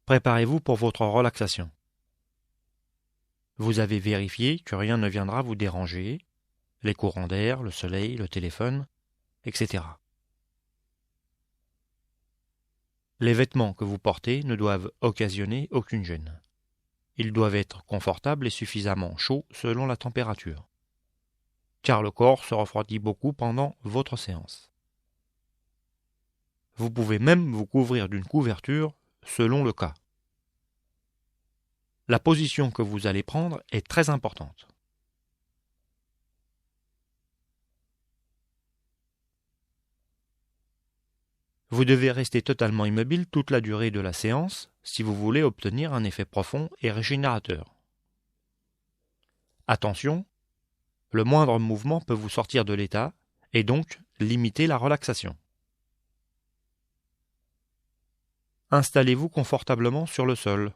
Préparez-vous pour votre relaxation. Vous avez vérifié que rien ne viendra vous déranger, les courants d'air, le soleil, le téléphone, etc. Les vêtements que vous portez ne doivent occasionner aucune gêne. Ils doivent être confortables et suffisamment chauds selon la température, car le corps se refroidit beaucoup pendant votre séance. Vous pouvez même vous couvrir d'une couverture selon le cas. La position que vous allez prendre est très importante. Vous devez rester totalement immobile toute la durée de la séance si vous voulez obtenir un effet profond et régénérateur. Attention, le moindre mouvement peut vous sortir de l'état et donc limiter la relaxation. Installez-vous confortablement sur le sol,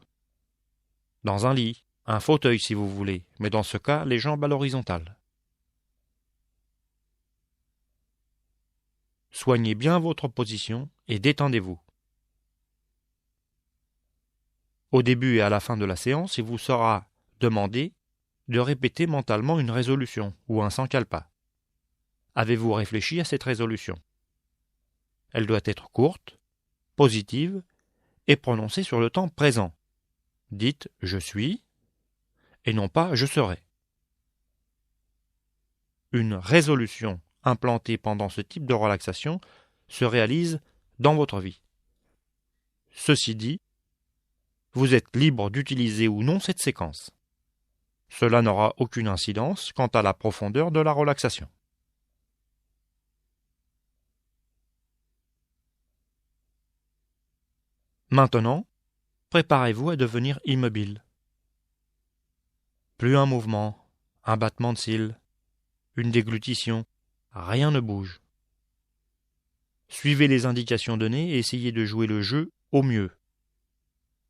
dans un lit, un fauteuil si vous voulez, mais dans ce cas, les jambes à l'horizontale. Soignez bien votre position et détendez-vous. Au début et à la fin de la séance, il vous sera demandé de répéter mentalement une résolution ou un sankalpa. Avez-vous réfléchi à cette résolution? Elle doit être courte, positive et prononcée sur le temps présent. Dites « je suis » et non pas « je serai ». Une résolution implantée pendant ce type de relaxation se réalise dans votre vie. Ceci dit, vous êtes libre d'utiliser ou non cette séquence. Cela n'aura aucune incidence quant à la profondeur de la relaxation. Maintenant, préparez-vous à devenir immobile. Plus un mouvement, un battement de cils, une déglutition, rien ne bouge. Suivez les indications données et essayez de jouer le jeu au mieux.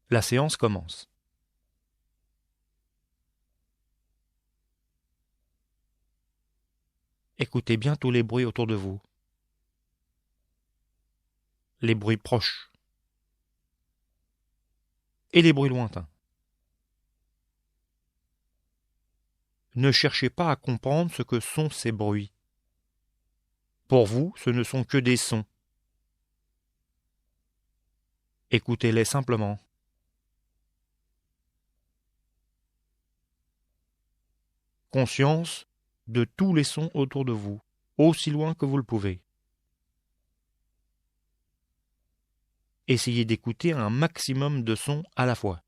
La séance commence. Écoutez bien tous les bruits autour de vous. Les bruits proches et les bruits lointains. Ne cherchez pas à comprendre ce que sont ces bruits. Pour vous, ce ne sont que des sons. Écoutez-les simplement. Conscience de tous les sons autour de vous, aussi loin que vous le pouvez. Essayez d'écouter un maximum de sons à la fois.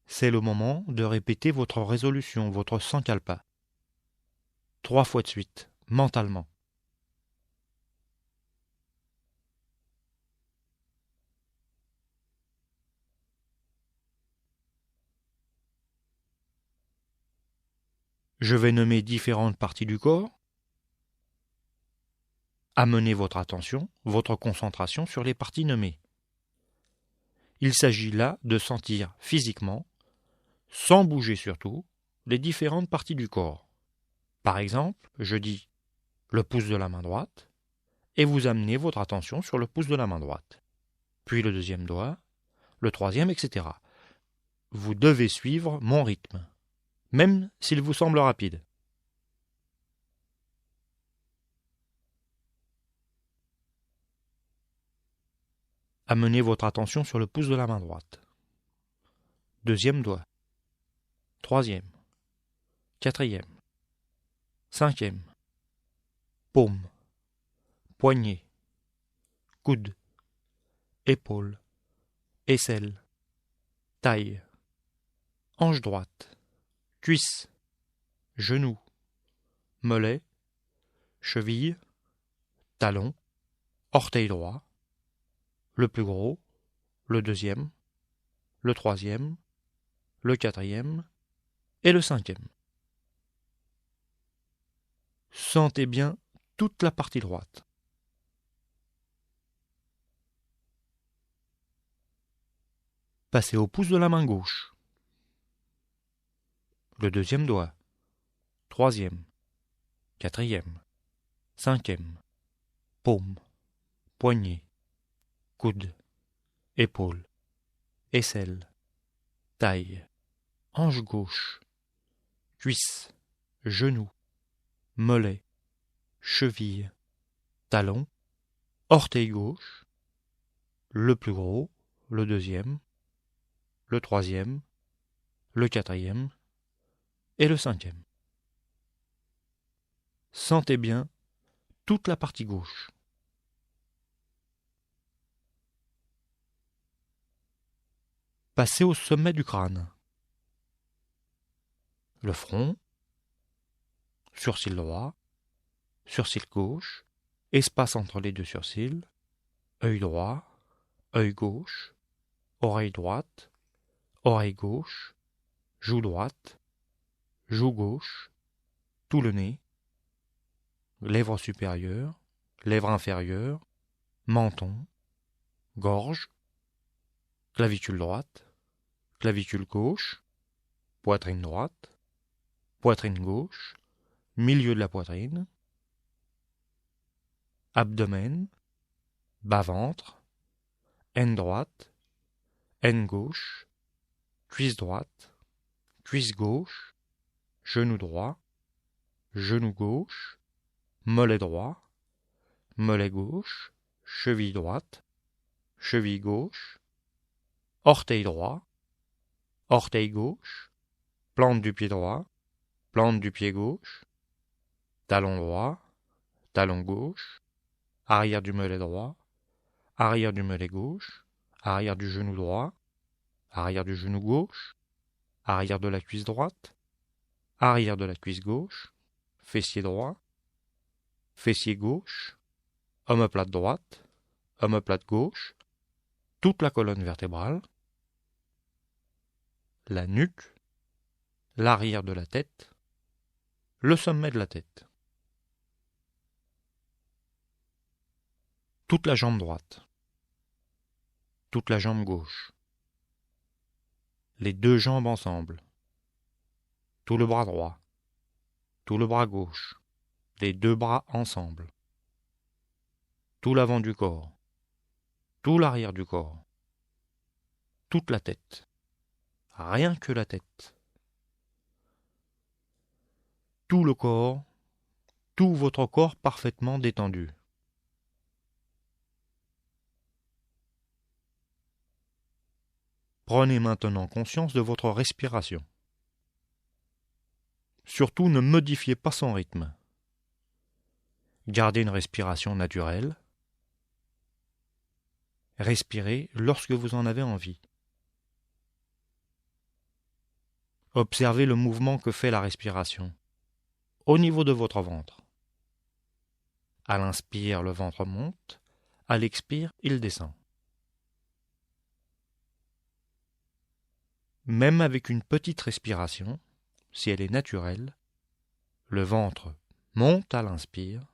C'est le moment de répéter votre résolution, votre sankalpa. 3 fois de suite, mentalement. Je vais nommer différentes parties du corps. Amenez votre attention, votre concentration sur les parties nommées. Il s'agit là de sentir physiquement, sans bouger surtout, les différentes parties du corps. Par exemple, je dis le pouce de la main droite, et vous amenez votre attention sur le pouce de la main droite. Puis le deuxième doigt, le troisième, etc. Vous devez suivre mon rythme, même s'il vous semble rapide. Amenez votre attention sur le pouce de la main droite. Deuxième doigt. Troisième. Quatrième. Cinquième. Paume. Poignet. Coude. Épaule. Aisselle. Taille. Hanche droite. Cuisse. Genou. Mollet. Cheville. Talon. Orteil droit. Le plus gros. Le deuxième. Le troisième. Le quatrième. Et le cinquième. Sentez bien toute la partie droite. Passez au pouce de la main gauche. le deuxième doigt, troisième, quatrième, cinquième, paume, poignet, coude, épaule, aisselle, taille, hanche gauche, cuisse, genou, mollet, cheville, talon, orteil gauche, le plus gros, le deuxième, le troisième, le quatrième et le cinquième. Sentez bien toute la partie gauche. Passez au sommet du crâne. Le front, sourcil droit, sourcil gauche, espace entre les deux sourcils, œil droit, œil gauche, oreille droite, oreille gauche, joue droite, joue gauche, tout le nez, lèvres supérieures, lèvres inférieures, menton, gorge, clavicule droite, clavicule gauche, poitrine droite, poitrine gauche, milieu de la poitrine, abdomen, bas-ventre, aine droite, aine gauche, cuisse droite, cuisse gauche, genou droit, genou gauche, mollet droit, mollet gauche, cheville droite, cheville gauche, orteil droit, orteil gauche, plante du pied droit, plante du pied gauche, talon droit, talon gauche, arrière du mollet droit, arrière du mollet gauche, arrière du genou droit, arrière du genou gauche, arrière de la cuisse droite, arrière de la cuisse gauche, fessier droit, fessier gauche, omoplate droite, omoplate gauche, toute la colonne vertébrale, la nuque, l'arrière de la tête, le sommet de la tête, toute la jambe droite, toute la jambe gauche, les deux jambes ensemble, tout le bras droit, tout le bras gauche, les deux bras ensemble, tout l'avant du corps, tout l'arrière du corps, toute la tête, rien que la tête, tout le corps, tout votre corps parfaitement détendu. Prenez maintenant conscience de votre respiration. Surtout, ne modifiez pas son rythme. Gardez une respiration naturelle. Respirez lorsque vous en avez envie. Observez le mouvement que fait la respiration au niveau de votre ventre. À l'inspire, le ventre monte. À l'expire, il descend. Même avec une petite respiration, si elle est naturelle, le ventre monte à l'inspire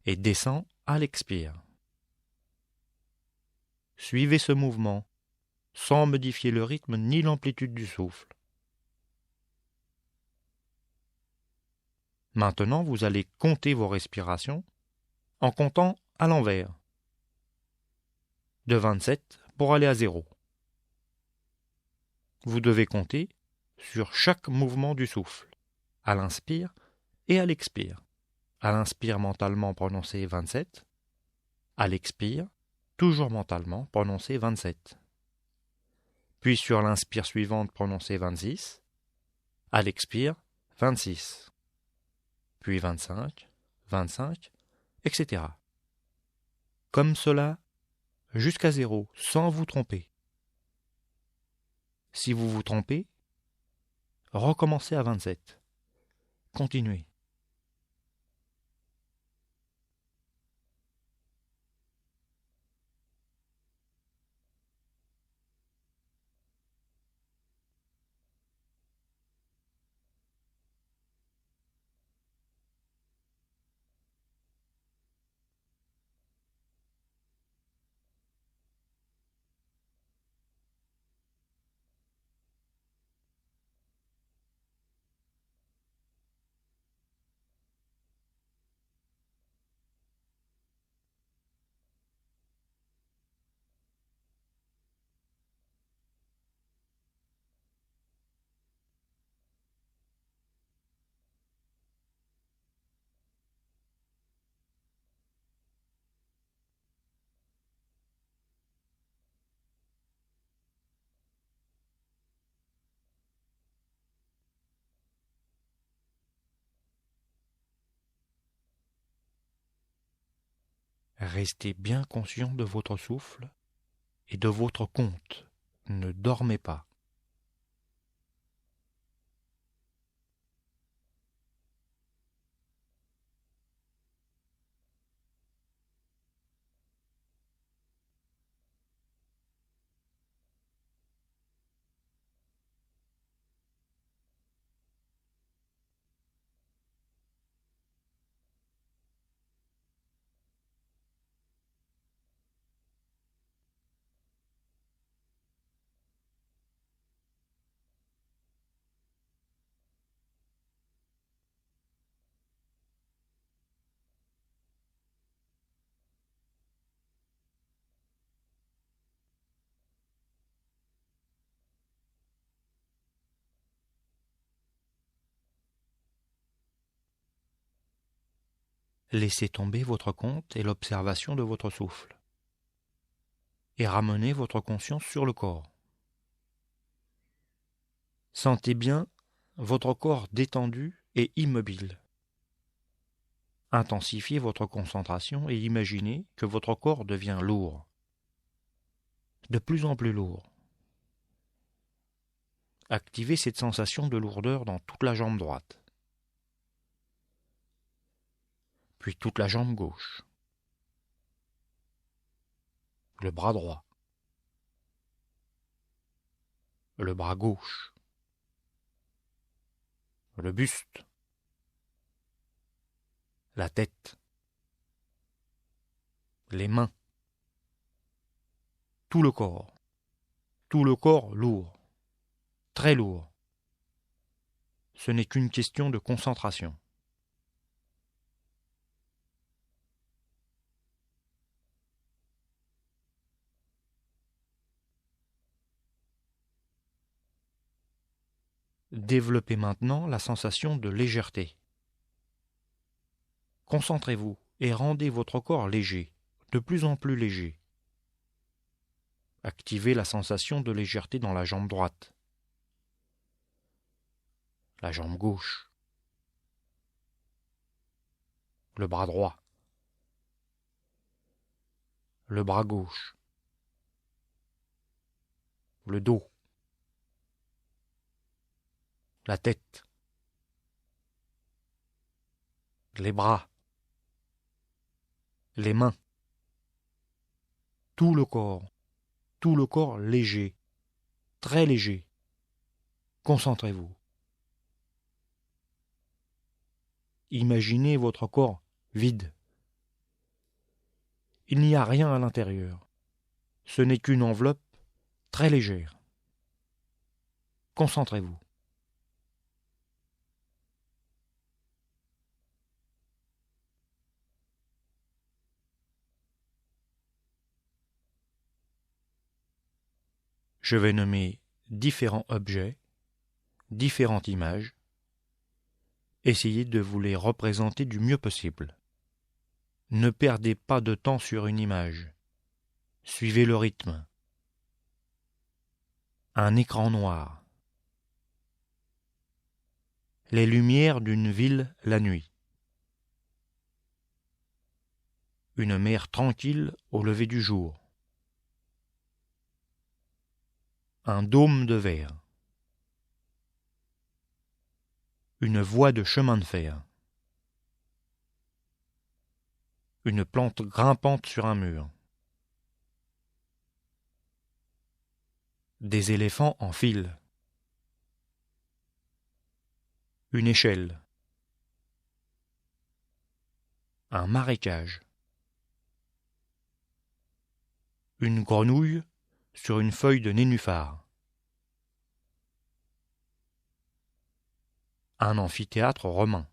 et descend à l'expire. Suivez ce mouvement sans modifier le rythme ni l'amplitude du souffle. Maintenant, vous allez compter vos respirations en comptant à l'envers, de 27 pour aller à 0. Vous devez compter sur chaque mouvement du souffle, à l'inspire et à l'expire. À l'inspire, mentalement prononcez 27. À l'expire, toujours mentalement prononcez 27. Puis sur l'inspire suivante, prononcez 26. À l'expire, 26. Puis 25, 25, etc. Comme cela, jusqu'à 0, sans vous tromper. Si vous vous trompez, recommencez à 27. Continuez. Restez bien conscient de votre souffle et de votre compte. Ne dormez pas. Laissez tomber votre compte et l'observation de votre souffle. Et ramenez votre conscience sur le corps. Sentez bien votre corps détendu et immobile. Intensifiez votre concentration et imaginez que votre corps devient lourd, de plus en plus lourd. Activez cette sensation de lourdeur dans toute la jambe droite, puis toute la jambe gauche, le bras droit, le bras gauche, le buste, la tête, les mains, tout le corps lourd, très lourd. Ce n'est qu'une question de concentration. Développez maintenant la sensation de légèreté. Concentrez-vous et rendez votre corps léger, de plus en plus léger. Activez la sensation de légèreté dans la jambe droite, la jambe gauche, le bras droit, le bras gauche, le dos, la tête, les bras, les mains, tout le corps léger, très léger. Concentrez-vous. Imaginez votre corps vide. Il n'y a rien à l'intérieur. Ce n'est qu'une enveloppe très légère. Concentrez-vous. Je vais nommer différents objets, différentes images. Essayez de vous les représenter du mieux possible. Ne perdez pas de temps sur une image. Suivez le rythme. Un écran noir. Les lumières d'une ville la nuit. Une mer tranquille au lever du jour. Un dôme de verre. Une voie de chemin de fer. Une plante grimpante sur un mur. Des éléphants en file. Une échelle. Un marécage. Une grenouille sur une feuille de nénuphar. Un amphithéâtre romain.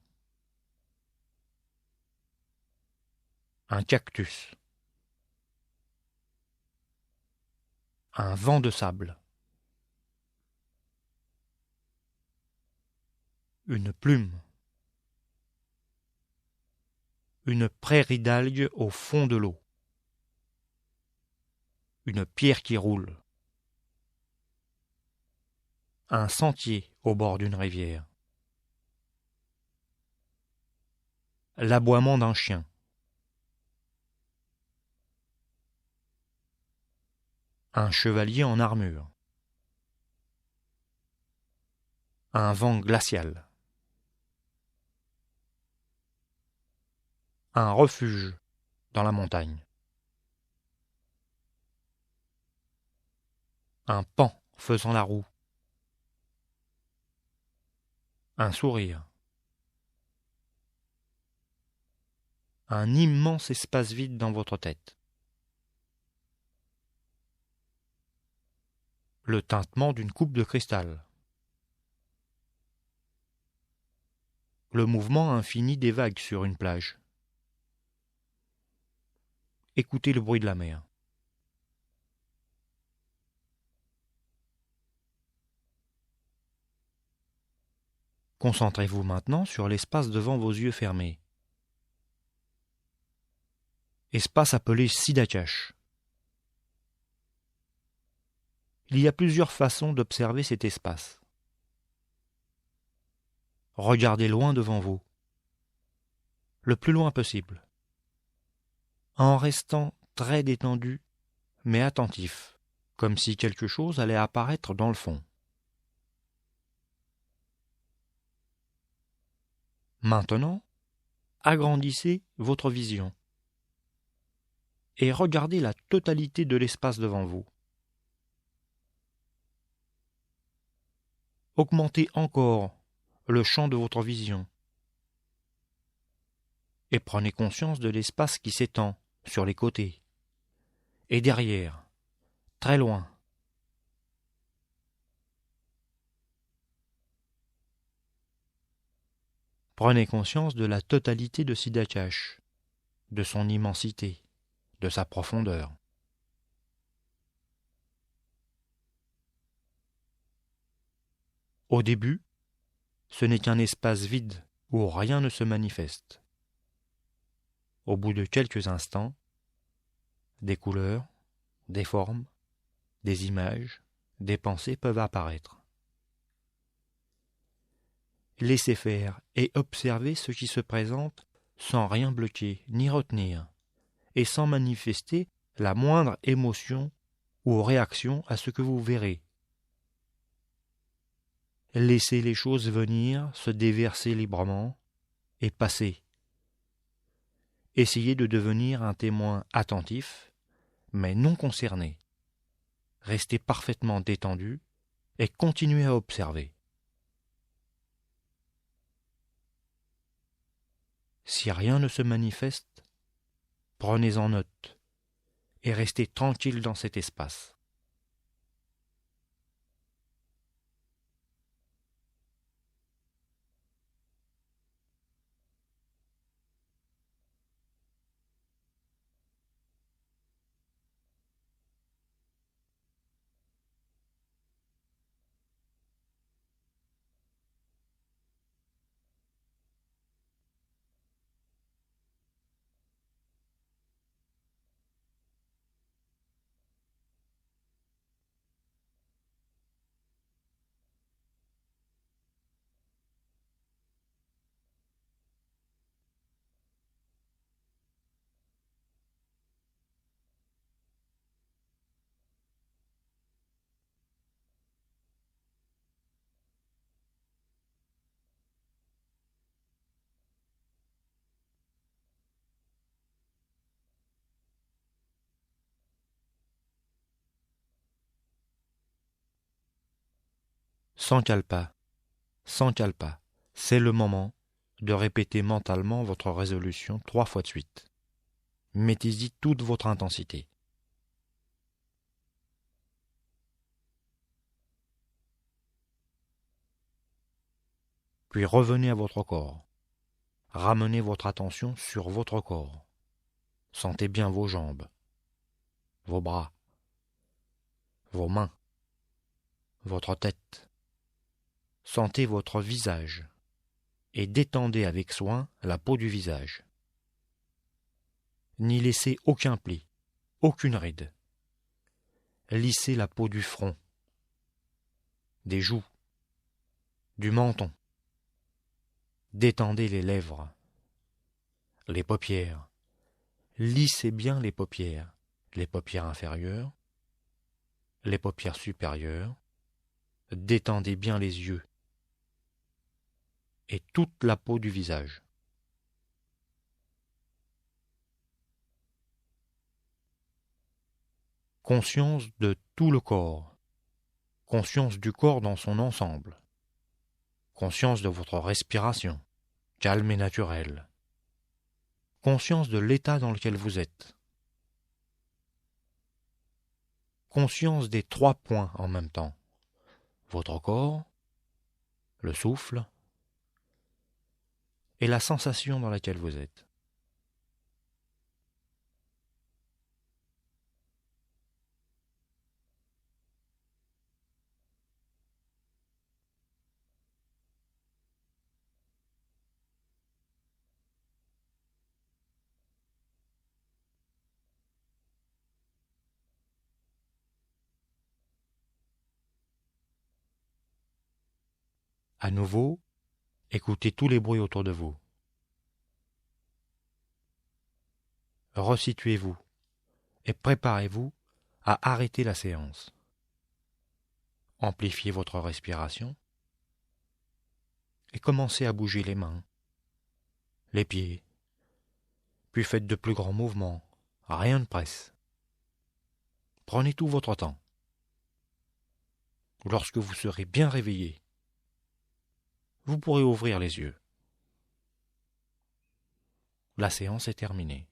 Un cactus. Un vent de sable. Une plume. Une prairie d'algues au fond de l'eau. Une pierre qui roule. Un sentier au bord d'une rivière. L'aboiement d'un chien. Un chevalier en armure. Un vent glacial. Un refuge dans la montagne. Un paon faisant la roue. Un sourire. Un immense espace vide dans votre tête. Le tintement d'une coupe de cristal. Le mouvement infini des vagues sur une plage. Écoutez le bruit de la mer. Concentrez-vous maintenant sur l'espace devant vos yeux fermés. Espace appelé Siddhakash. Il y a plusieurs façons d'observer cet espace. Regardez loin devant vous, le plus loin possible, en restant très détendu mais attentif, comme si quelque chose allait apparaître dans le fond. Maintenant, agrandissez votre vision et regardez la totalité de l'espace devant vous. Augmentez encore le champ de votre vision et prenez conscience de l'espace qui s'étend sur les côtés et derrière, très loin. Prenez conscience de la totalité de Siddhakash, de son immensité, de sa profondeur. Au début, ce n'est qu'un espace vide où rien ne se manifeste. Au bout de quelques instants, des couleurs, des formes, des images, des pensées peuvent apparaître. Laissez faire et observez ce qui se présente sans rien bloquer ni retenir et sans manifester la moindre émotion ou réaction à ce que vous verrez. Laissez les choses venir, se déverser librement et passer. Essayez de devenir un témoin attentif, mais non concerné. Restez parfaitement détendu et continuez à observer. Si rien ne se manifeste, prenez-en note et restez tranquille dans cet espace. Sankalpa, Sankalpa, c'est le moment de répéter mentalement votre résolution 3 fois de suite. Mettez-y toute votre intensité. Puis revenez à votre corps. Ramenez votre attention sur votre corps. Sentez bien vos jambes, vos bras, vos mains, votre tête. Sentez votre visage et détendez avec soin la peau du visage. N'y laissez aucun pli, aucune ride. Lissez la peau du front, des joues, du menton. Détendez les lèvres, les paupières. Lissez bien les paupières inférieures, les paupières supérieures, détendez bien les yeux et toute la peau du visage. Conscience de tout le corps, conscience du corps dans son ensemble, conscience de votre respiration, calme et naturelle, conscience de l'état dans lequel vous êtes, conscience des 3 points en même temps, votre corps, le souffle et la sensation dans laquelle vous êtes. À nouveau, écoutez tous les bruits autour de vous. Resituez-vous et préparez-vous à arrêter la séance. Amplifiez votre respiration et commencez à bouger les mains, les pieds, puis faites de plus grands mouvements. Rien ne presse. Prenez tout votre temps. Lorsque vous serez bien réveillé, vous pourrez ouvrir les yeux. La séance est terminée.